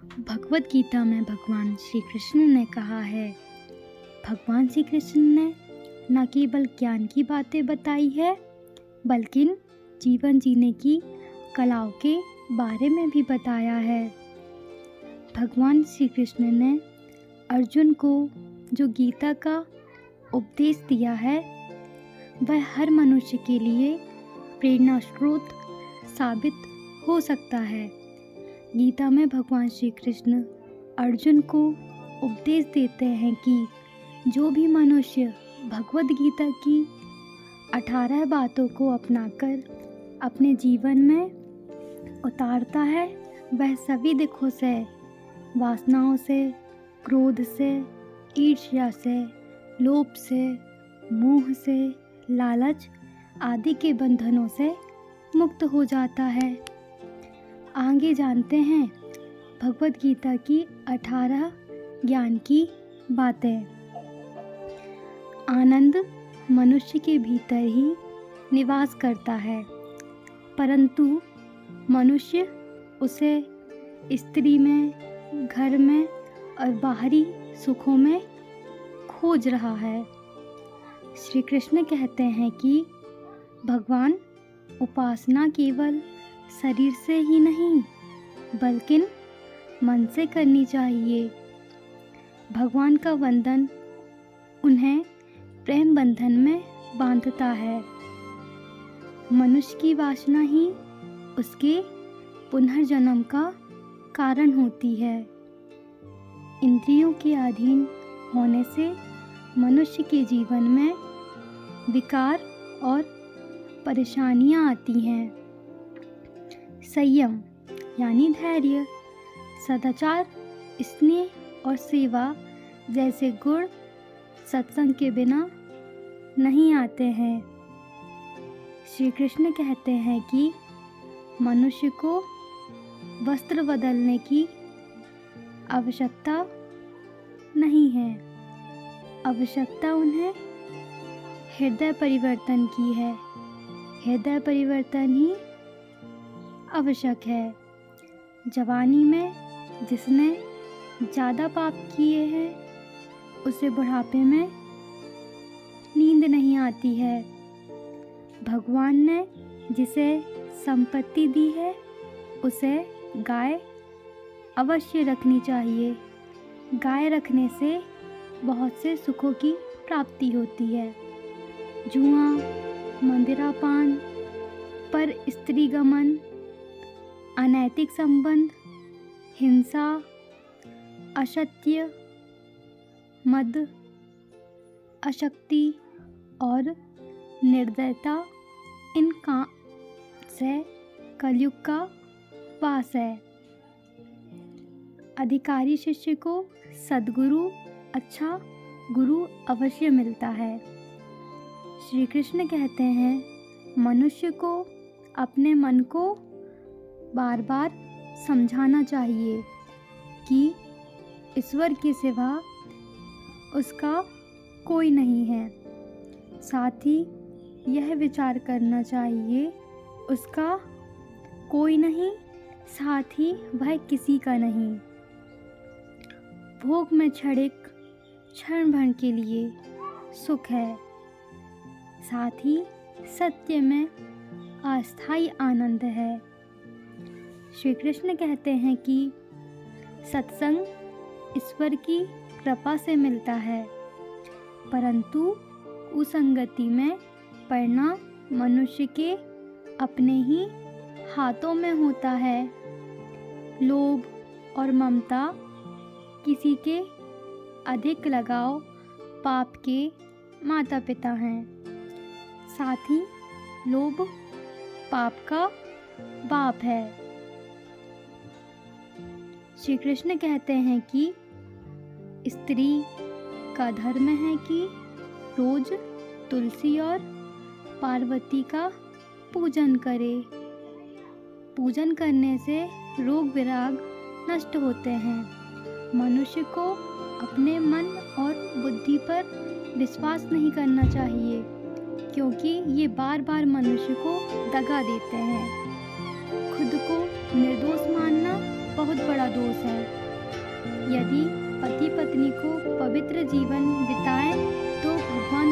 भगवत गीता में भगवान श्री कृष्ण ने कहा है, भगवान श्री कृष्ण ने न केवल ज्ञान की बातें बताई है बल्कि जीवन जीने की कलाओं के बारे में भी बताया है। भगवान श्री कृष्ण ने अर्जुन को जो गीता का उपदेश दिया है वह हर मनुष्य के लिए प्रेरणा स्रोत साबित हो सकता है। गीता में भगवान श्री कृष्ण अर्जुन को उपदेश देते हैं कि जो भी मनुष्य भगवद गीता की 18 बातों को अपनाकर अपने जीवन में उतारता है वह सभी दुखों से, वासनाओं से, क्रोध से, ईर्ष्या से, लोभ से, मोह से, लालच आदि के बंधनों से मुक्त हो जाता है। आगे जानते हैं भगवद गीता की 18 ज्ञान की बातें। आनंद मनुष्य के भीतर ही निवास करता है, परंतु मनुष्य उसे स्त्री में, घर में और बाहरी सुखों में खोज रहा है। श्री कृष्ण कहते हैं कि भगवान उपासना केवल शरीर से ही नहीं बल्कि मन से करनी चाहिए। भगवान का वंदन उन्हें प्रेम बंधन में बांधता है। मनुष्य की वासना ही उसके पुनर्जन्म का कारण होती है। इंद्रियों के अधीन होने से मनुष्य के जीवन में विकार और परेशानियां आती हैं। संयम यानी धैर्य, सदाचार, स्नेह और सेवा जैसे गुण सत्संग के बिना नहीं आते हैं। श्री कृष्ण कहते हैं कि मनुष्य को वस्त्र बदलने की आवश्यकता नहीं है, आवश्यकता उन्हें हृदय परिवर्तन की है। हृदय परिवर्तन ही आवश्यक है। जवानी में जिसने ज़्यादा पाप किए हैं उसे बुढ़ापे में नींद नहीं आती है। भगवान ने जिसे संपत्ति दी है उसे गाय अवश्य रखनी चाहिए। गाय रखने से बहुत से सुखों की प्राप्ति होती है। जुआ, मंदिरापान, पर स्त्री गमन, अनैतिक संबंध, हिंसा, असत्य, मद, अशक्ति और निर्दयता इनका से कलयुग का वास है। अधिकारी शिष्य को सद्गुरु, अच्छा गुरु अवश्य मिलता है। श्री कृष्ण कहते हैं मनुष्य को अपने मन को बार बार समझाना चाहिए कि ईश्वर के सिवा उसका कोई नहीं है। साथ ही यह विचार करना चाहिए उसका कोई नहीं, साथ ही वह किसी का नहीं। भोग में क्षणिक क्षण भर के लिए सुख है, साथ ही सत्य में अस्थायी आनंद है। श्री कृष्ण कहते हैं कि सत्संग ईश्वर की कृपा से मिलता है, परंतु कुसंगति में पड़ना मनुष्य के अपने ही हाथों में होता है। लोभ और ममता, किसी के अधिक लगाव पाप के माता पिता हैं। साथ ही लोभ पाप का बाप है। श्री कृष्ण कहते हैं कि स्त्री का धर्म है कि रोज तुलसी और पार्वती का पूजन करे। पूजन करने से रोग विराग नष्ट होते हैं। मनुष्य को अपने मन और बुद्धि पर विश्वास नहीं करना चाहिए, क्योंकि ये बार बार मनुष्य को दगा देते हैं। खुद को निर्दोष मानना बहुत बड़ा दोष है। यदि पति पत्नी को पवित्र जीवन बिताएं तो भगवान